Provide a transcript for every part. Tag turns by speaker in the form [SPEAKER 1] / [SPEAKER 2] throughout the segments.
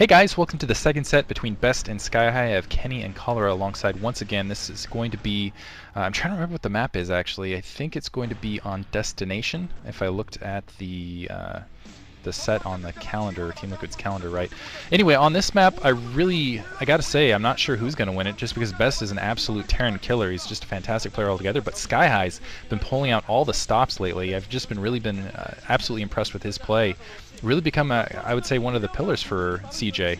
[SPEAKER 1] Hey guys, welcome to the second set between Best and Skyhigh. I have Kenny and Cholera alongside once again. This is going to be, I'm trying to remember what the map is actually. I think it's going to be on Destination, if I looked at the set on the calendar, Team Liquid's calendar, right? Anyway, on this map, I gotta say, I'm not sure who's gonna win it, just because Best is an absolute Terran killer. He's just a fantastic player altogether, but Skyhigh's been pulling out all the stops lately. I've just been absolutely impressed with his play. Really become, I would say, one of the pillars for CJ.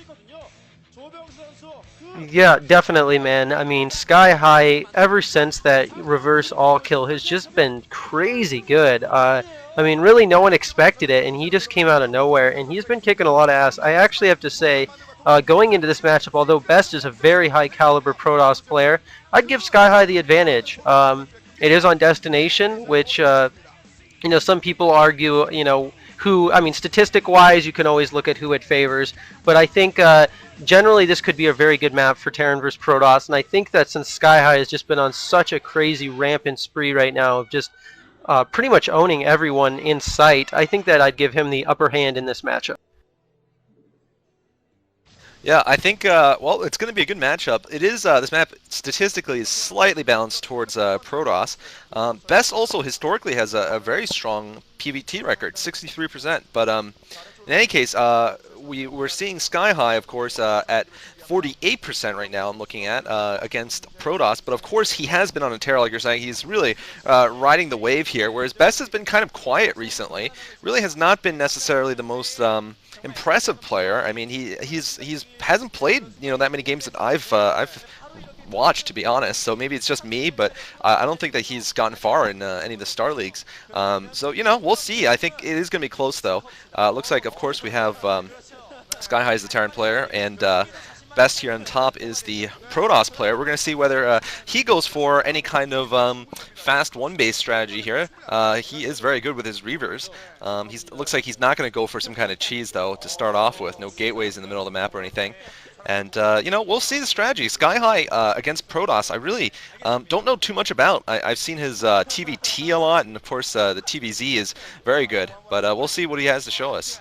[SPEAKER 2] Yeah, definitely, man. I mean, Skyhigh, ever since that reverse all kill, has just been crazy good. I mean, really, no one expected it, and he just came out of nowhere, and he's been kicking a lot of ass. I actually have to say, going into this matchup, although Best is a very high-caliber Protoss player, I'd give Skyhigh the advantage. It is on Destination, which, some people argue, I mean, statistic-wise, you can always look at who it favors, but I think generally this could be a very good map for Terran vs. Protoss, and I think that since Skyhigh has just been on such a crazy rampant spree right now of just pretty much owning everyone in sight, I think that I'd give him the upper hand in this matchup.
[SPEAKER 3] Yeah, I think, well, it's going to be a good matchup. It is, this map statistically is slightly balanced towards Protoss. Best also historically has a very strong PvT record, 63%. But in any case, we're seeing Skyhigh, of course, at 48% right now I'm looking at against Protoss. But of course, he has been on a tear, like you're saying. He's really riding the wave here, whereas Best has been kind of quiet recently. Really has not been necessarily the most impressive player. I mean, he hasn't played that many games that I've watched, to be honest. So maybe it's just me, but I don't think that he's gotten far in any of the Star Leagues. So we'll see. I think it is going to be close though. Looks like, of course, we have Skyhigh is the Terran player, and Best here on top is the Protoss player. We're going to see whether he goes for any kind of fast one-base strategy here. He is very good with his Reavers. Looks like he's not going to go for some kind of cheese, though, to start off with. No gateways in the middle of the map or anything. And, we'll see the strategy. Skyhigh against Protoss, I really don't know too much about. I've seen his TVT a lot, and, of course, the TVZ is very good. But we'll see what he has to show us.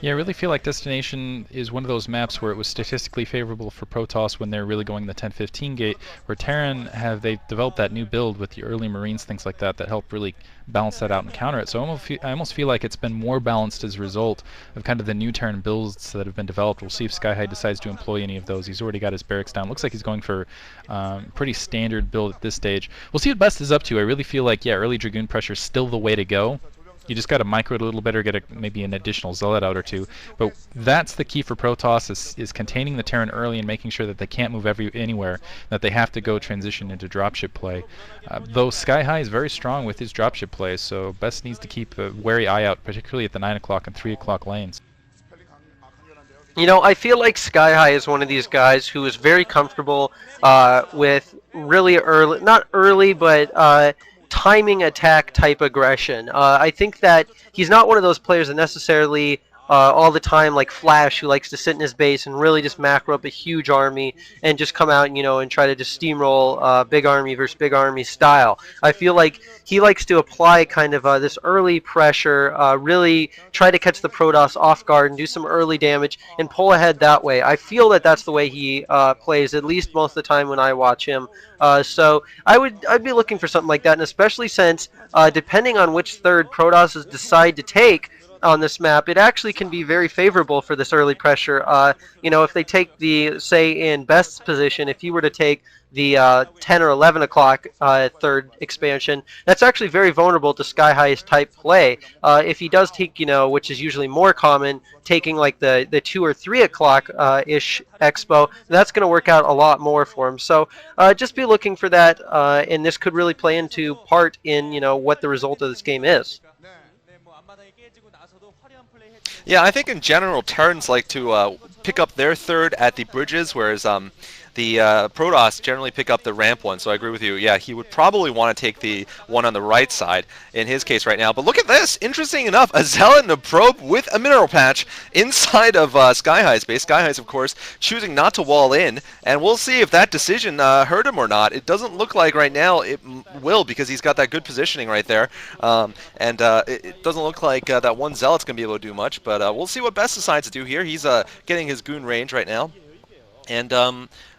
[SPEAKER 1] Yeah, I really feel like Destination is one of those maps where it was statistically favorable for Protoss when they're really going the 10-15 gate, where Terran they've developed that new build with the early Marines, things like that, that help really balance that out and counter it. So I almost feel like it's been more balanced as a result of kind of the new Terran builds that have been developed. We'll see if Skyhigh decides to employ any of those. He's already got his barracks down. Looks like he's going for pretty standard build at this stage. We'll see what Best is up to. I really feel like, yeah, early Dragoon pressure is still the way to go. You just got to micro it a little better, get maybe an additional Zealot out or two. But that's the key for Protoss is containing the Terran early and making sure that they can't move anywhere, that they have to go transition into dropship play. Though Skyhigh is very strong with his dropship play, so Best needs to keep a wary eye out, particularly at the 9 o'clock and 3 o'clock lanes.
[SPEAKER 2] I feel like Skyhigh is one of these guys who is very comfortable with really early, not early, but timing attack type aggression. I think that he's not one of those players that necessarily all the time like Flash, who likes to sit in his base and really just macro up a huge army and just come out and try to just steamroll big army versus big army style. I feel like he likes to apply kind of this early pressure, really try to catch the Protoss off guard and do some early damage and pull ahead that way. I feel that that's the way he plays, at least most of the time when I watch him. So I'd be looking for something like that, and especially since depending on which third Protoss decide to take on this map, it actually can be very favorable for this early pressure. If they take say in Best's position, if you were to take the 10 or 11 o'clock third expansion, that's actually very vulnerable to Skyhigh's type play. If he does take, which is usually more common, taking like the 2 or 3 o'clock ish expo, that's going to work out a lot more for him. So just be looking for that, and this could really play into part in what the result of this game is.
[SPEAKER 3] Yeah, I think in general, Terrans like to pick up their third at the bridges, whereas the Protoss generally pick up the ramp one, so I agree with you. Yeah, he would probably want to take the one on the right side in his case right now. But look at this. Interesting enough, a Zealot and a Probe with a mineral patch inside of Skyhigh's base. Skyhigh's, of course, choosing not to wall in, and we'll see if that decision hurt him or not. It doesn't look like right now it will, because he's got that good positioning right there. It doesn't look like that one Zealot's going to be able to do much, but we'll see what Best decides to do here. He's getting his goon range right now. And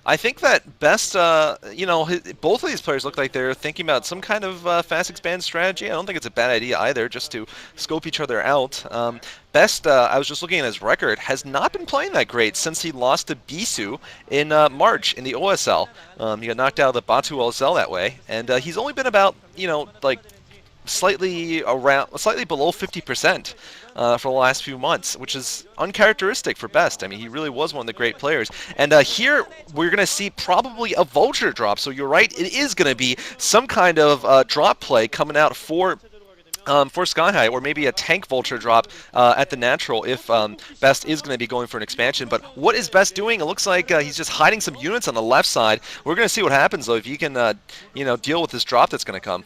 [SPEAKER 3] I think that Best, both of these players look like they're thinking about some kind of fast expand strategy. I don't think it's a bad idea either, just to scope each other out. Best, I was just looking at his record, has not been playing that great since he lost to Bisu in March in the OSL. He got knocked out of the Batu OSL that way, and he's only been about, slightly below 50% for the last few months, which is uncharacteristic for Best. I mean, he really was one of the great players. And here we're going to see probably a Vulture drop. So you're right, it is going to be some kind of drop play coming out for Skyhigh, or maybe a tank Vulture drop at the natural if Best is going to be going for an expansion. But what is Best doing? It looks like he's just hiding some units on the left side. We're going to see what happens, though, if he can deal with this drop that's going to come.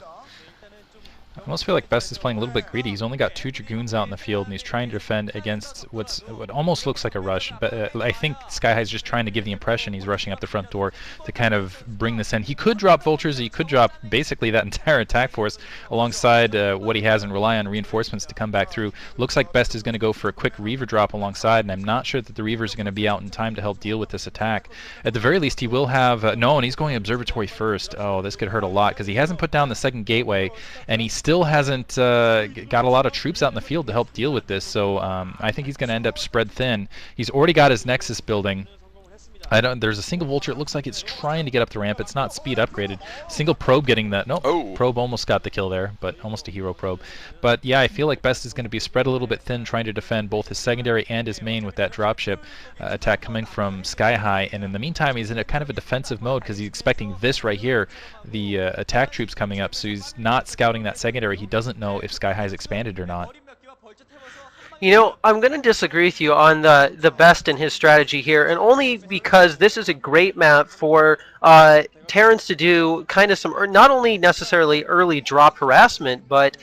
[SPEAKER 1] I almost feel like Best is playing a little bit greedy. He's only got 2 Dragoons out in the field, and he's trying to defend against what almost looks like a rush. But I think Skyhigh's just trying to give the impression he's rushing up the front door to kind of bring this in. He could drop Vultures. He could drop basically that entire attack force alongside what he has and rely on reinforcements to come back through. Looks like Best is going to go for a quick Reaver drop alongside, and I'm not sure that the Reavers are going to be out in time to help deal with this attack. At the very least, he will have... no, and he's going Observatory first. Oh, this could hurt a lot, because he hasn't put down the second gateway, and he still hasn't got a lot of troops out in the field to help deal with this, so I think he's going to end up spread thin. He's already got his Nexus building. There's a single Vulture. It looks like it's trying to get up the ramp. It's not speed upgraded. Single Probe getting that. No, Probe almost got the kill there, but almost a hero Probe. But yeah, I feel like Best is going to be spread a little bit thin, trying to defend both his secondary and his main with that dropship attack coming from Skyhigh. And in the meantime, he's in a kind of a defensive mode because he's expecting this right here, the attack troops coming up. So he's not scouting that secondary. He doesn't know if Skyhigh's expanded or not.
[SPEAKER 2] You know, I'm going to disagree with you on the Best in his strategy here, and only because this is a great map for Terrans to do kind of some, not only necessarily early drop harassment, but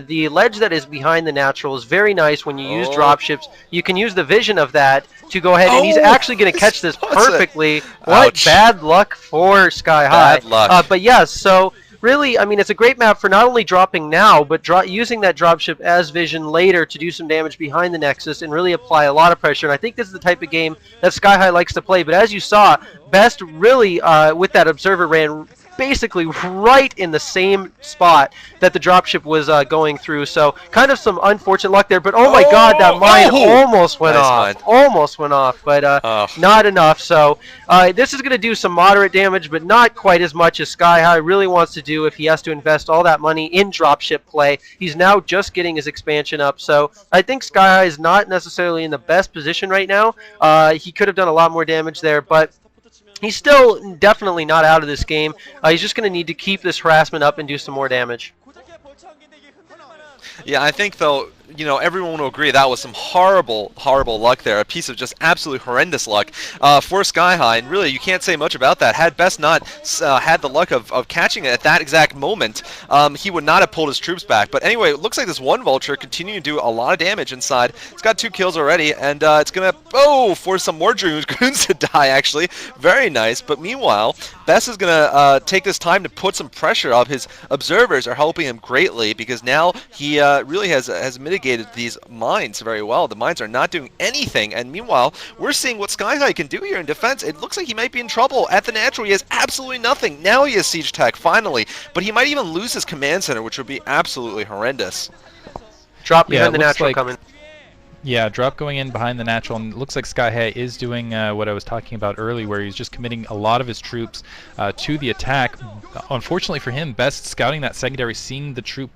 [SPEAKER 2] the ledge that is behind the natural is very nice when you use dropships. You can use the vision of that to go ahead, and he's actually going to catch this perfectly. What bad luck for Skyhigh.
[SPEAKER 3] Bad luck.
[SPEAKER 2] But yes, so... really, I mean, it's a great map for not only dropping now, but using that dropship as vision later to do some damage behind the Nexus and really apply a lot of pressure. And I think this is the type of game that Skyhigh likes to play. But as you saw, Best really, with that Observer, ran basically right in the same spot that the dropship was going through. So kind of some unfortunate luck there. But oh my god, that mine almost went off. Almost went off, but not enough. So this is going to do some moderate damage, but not quite as much as Skyhigh really wants to do if he has to invest all that money in dropship play. He's now just getting his expansion up. So I think Skyhigh is not necessarily in the best position right now. He could have done a lot more damage there, but he's still definitely not out of this game. He's just going to need to keep this harassment up and do some more damage.
[SPEAKER 3] Yeah, I think, though, everyone will agree that was some horrible, horrible luck there. A piece of just absolutely horrendous luck for Skyhigh. And really, you can't say much about that. Had Best not had the luck of catching it at that exact moment, he would not have pulled his troops back. But anyway, it looks like this one Vulture continuing to do a lot of damage inside. It's got 2 kills already, and it's going to, force some more Dragoons to die, actually. Very nice. But meanwhile, Best is going to take this time to put some pressure up. His observers are helping him greatly, because now he really has mitigated these mines very well. The mines are not doing anything, and meanwhile, we're seeing what Skyhigh can do here in defense. It looks like he might be in trouble. At the natural, he has absolutely nothing. Now he has siege tech, finally, but he might even lose his command center, which would be absolutely horrendous.
[SPEAKER 2] Drop behind the natural coming.
[SPEAKER 1] Yeah, drop going in behind the natural, and it looks like Skyhigh is doing what I was talking about earlier, where he's just committing a lot of his troops to the attack. Unfortunately for him, Best scouting that secondary, seeing the troop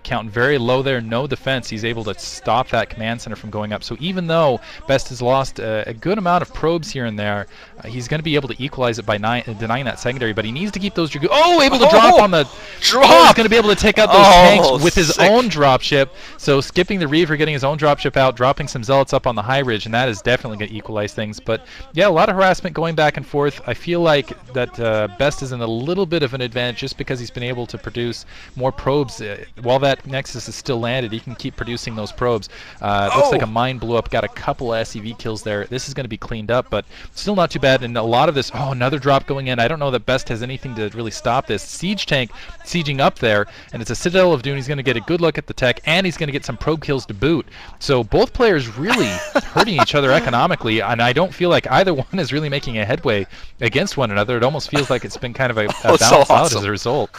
[SPEAKER 1] counting very low there, no defense. He's able to stop that command center from going up. So even though Best has lost a good amount of probes here and there, he's going to be able to equalize it by denying that secondary, but he needs to keep those Dragoons. Oh, able to drop on the
[SPEAKER 3] drop.
[SPEAKER 1] Oh, he's going to be able to take out those tanks with his
[SPEAKER 3] sick.
[SPEAKER 1] own dropship. So skipping the Reaver, getting his own dropship out, dropping some Zealots up on the high ridge, and that is definitely going to equalize things. But yeah, a lot of harassment going back and forth. I feel like that Best is in a little bit of an advantage just because he's been able to produce more probes. While that Nexus is still landed, he can keep producing those probes. Looks like a mine blew up, got a couple of SCV kills there. This is going to be cleaned up, but still not too bad. And a lot of this, another drop going in. I don't know that Best has anything to really stop this. Siege tank sieging up there, and it's a Citadel of Dune. He's going to get a good look at the tech, and he's going to get some probe kills to boot. So both players really hurting each other economically, and I don't feel like either one is really making a headway against one another. It almost feels like it's been kind of a balance out as a result.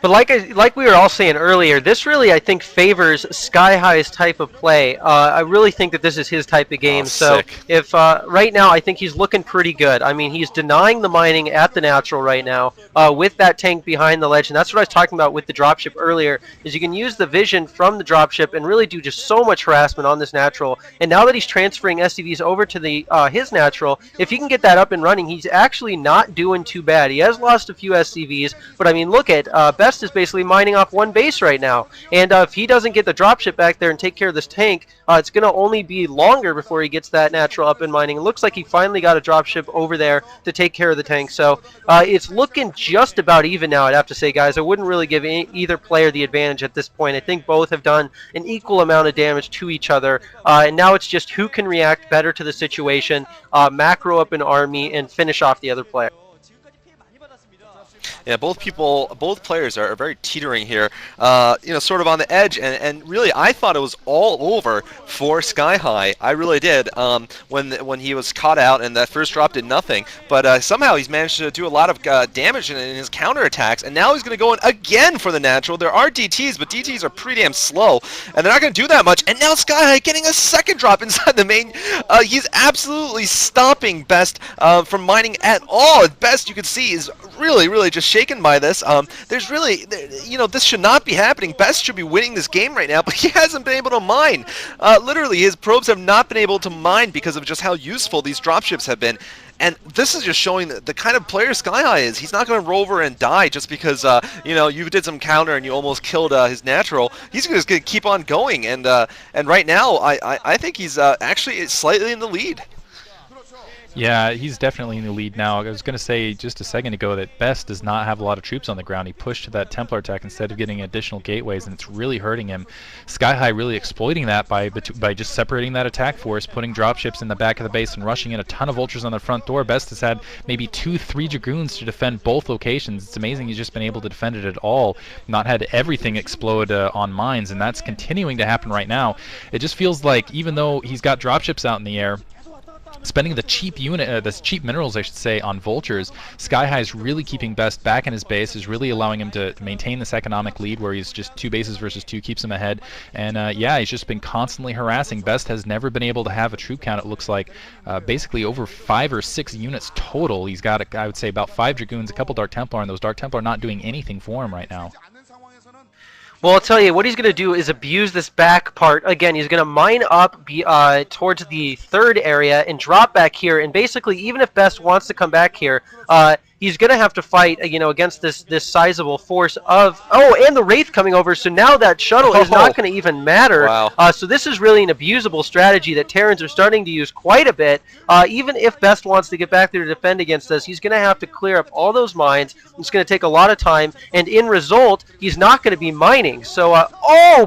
[SPEAKER 2] But like we were all saying earlier, this really, I think, favors Skyhigh's type of play. I really think that this is his type of game. So
[SPEAKER 3] sick.
[SPEAKER 2] if right now, I think he's looking pretty good. I mean, he's denying the mining at the natural right now with that tank behind the ledge. And that's what I was talking about with the dropship earlier, is you can use the vision from the dropship and really do just so much harassment on this natural. And now that he's transferring SCVs over to the his natural, if he can get that up and running, he's actually not doing too bad. He has lost a few SCVs, but I mean, look at Best is basically mining off one base right now, and if he doesn't get the dropship back there and take care of this tank, it's going to only be longer before he gets that natural up and mining. It looks like he finally got a dropship over there to take care of the tank, so it's looking just about even now, I'd have to say, guys. I wouldn't really give either player the advantage at this point. I think both have done an equal amount of damage to each other, and now it's just who can react better to the situation, macro up an army, and finish off the other player.
[SPEAKER 3] Yeah, both players are very teetering here, sort of on the edge, and really, I thought it was all over for Skyhigh. I really did, when he was caught out and that first drop did nothing, but somehow he's managed to do a lot of damage in his counterattacks, and now he's going to go in again for the natural. There are DTs, but DTs are pretty damn slow, and they're not going to do that much, and now Skyhigh getting a second drop inside the main. He's absolutely stopping Best from mining at all. Best, you can see, is really just shaken by this. There's really, this should not be happening. Best should be winning this game right now, but he hasn't been able to mine. Literally, his probes have not been able to mine because of just how useful these dropships have been. And this is just showing the kind of player Skyhigh is. He's not going to roll over and die just because, you did some counter and you almost killed his natural. He's just going to keep on going. And right now, I think he's actually slightly in the lead.
[SPEAKER 1] Yeah, he's definitely in the lead now. I was going to say just a second ago that Best does not have a lot of troops on the ground. He pushed to that Templar attack instead of getting additional gateways, and it's really hurting him. Skyhigh really exploiting that by just separating that attack force, putting dropships in the back of the base and rushing in a ton of vultures on the front door. Best has had maybe 2-3 Dragoons to defend both locations. It's amazing he's just been able to defend it at all, not had everything explode on mines, and that's continuing to happen right now. It just feels like even though he's got dropships out in the air, spending the cheap minerals, I should say, on vultures, Skyhigh is really keeping Best back in his base, is really allowing him to maintain this economic lead where he's just 2 bases versus 2, keeps him ahead. And yeah, he's just been constantly harassing. Best has never been able to have a troop count, it looks like, basically over 5 or 6 units total. He's got, I would say, about 5 Dragoons, a couple Dark Templar, and those Dark Templar are not doing anything for him right now.
[SPEAKER 2] Well, I'll tell you, what he's going to do is abuse this back part. Again, he's going to mine up towards the third area and drop back here. And basically, even if Best wants to come back here, he's going to have to fight, against this sizable force of... Oh, and the Wraith coming over, so now that shuttle is not going to even matter.
[SPEAKER 3] Wow.
[SPEAKER 2] So this is really an abusable strategy that Terrans are starting to use quite a bit. Even if Best wants to get back there to defend against us, he's going to have to clear up all those mines. It's going to take a lot of time, and in result, he's not going to be mining. So,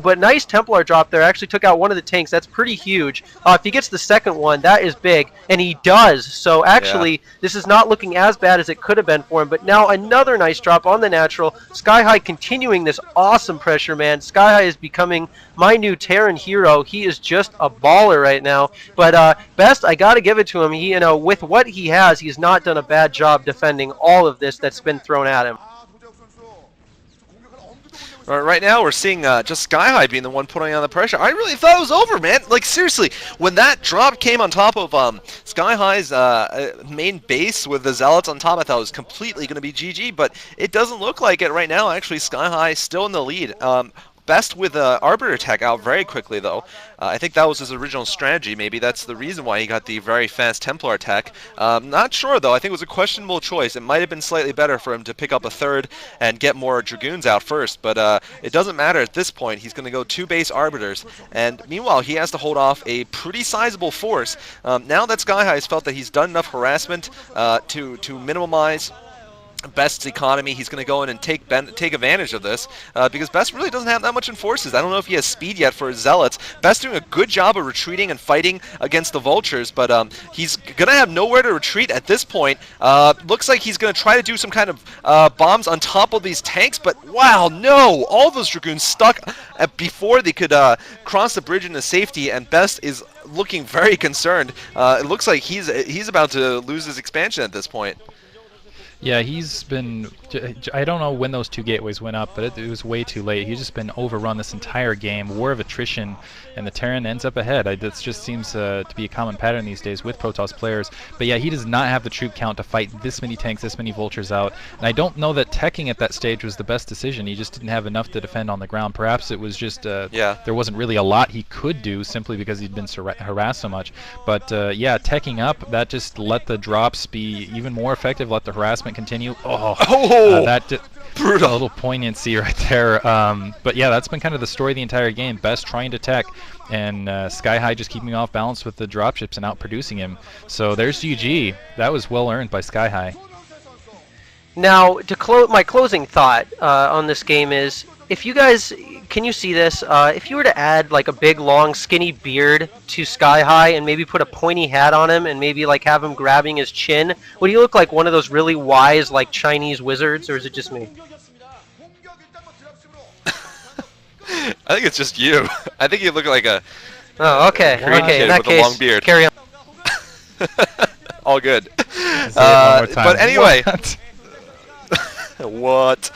[SPEAKER 2] but nice Templar drop there. Actually took out one of the tanks. That's pretty huge. If he gets the second one, that is big, and he does. So actually, this is not looking as bad as it could have been for him, but now another nice drop on the natural. Skyhigh continuing this awesome pressure, man. Skyhigh is becoming my new Terran hero. He is just a baller right now. But Best, I got to give it to him. He, with what he has, he's not done a bad job defending all of this that's been thrown at him.
[SPEAKER 3] Right now, we're seeing just Skyhigh being the one putting on the pressure. I really thought it was over, man. Like, seriously, when that drop came on top of Skyhigh's main base with the Zealots on top, I thought it was completely going to be GG, but it doesn't look like it right now. Actually, Skyhigh still in the lead. Best with Arbiter attack out very quickly, though. I think that was his original strategy. Maybe that's the reason why he got the very fast Templar attack. Not sure, though. I think it was a questionable choice. It might have been slightly better for him to pick up a third and get more Dragoons out first, but it doesn't matter at this point. He's going to go 2 base Arbiters, and meanwhile, he has to hold off a pretty sizable force. Now that Skyhigh has felt that he's done enough harassment to minimize Best's economy, he's going to go in and take advantage of this because Best really doesn't have that much in forces. I don't know if he has speed yet for his Zealots. Best doing a good job of retreating and fighting against the Vultures, but he's going to have nowhere to retreat at this point. Looks like he's going to try to do some kind of bombs on top of these tanks, but wow, no! All those Dragoons stuck before they could cross the bridge into safety, and Best is looking very concerned. It looks like he's about to lose his expansion at this point.
[SPEAKER 1] Yeah, he's been... I don't know when those 2 gateways went up, but it was way too late. He's just been overrun this entire game. War of attrition, and the Terran ends up ahead. This just seems to be a common pattern these days with Protoss players. But yeah, he does not have the troop count to fight this many tanks, this many Vultures out. And I don't know that teching at that stage was the best decision. He just didn't have enough to defend on the ground. Perhaps it was just... there wasn't really a lot he could do simply because he'd been harassed so much. But yeah, teching up, that just let the drops be even more effective, let the harassment continue. Brutal. A little poignancy right there. But yeah, that's been kind of the story of the entire game. Best trying to tech, and Skyhigh just keeping off balance with the dropships and outproducing him. So there's GG. That was well earned by Skyhigh.
[SPEAKER 2] Now, to my closing thought on this game is, if you guys, can you see this? If you were to add like a big, long, skinny beard to Skyhigh and maybe put a pointy hat on him and maybe like have him grabbing his chin, would he look like one of those really wise like Chinese wizards, or is it just me?
[SPEAKER 3] I think it's just you. I think you look like a...
[SPEAKER 2] Oh, okay. Okay, in that case,
[SPEAKER 3] a long beard.
[SPEAKER 2] carry on.
[SPEAKER 3] All good.
[SPEAKER 1] But
[SPEAKER 3] anyway... What?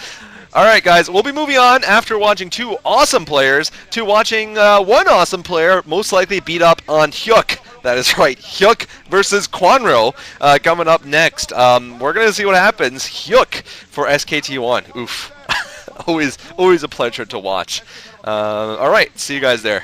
[SPEAKER 3] Alright guys, we'll be moving on after watching 2 awesome players to watching 1 awesome player most likely beat up on Hyuk. That is right, Hyuk versus Quanro coming up next. We're going to see what happens. Hyuk for SKT1. Oof. always a pleasure to watch. Alright, see you guys there.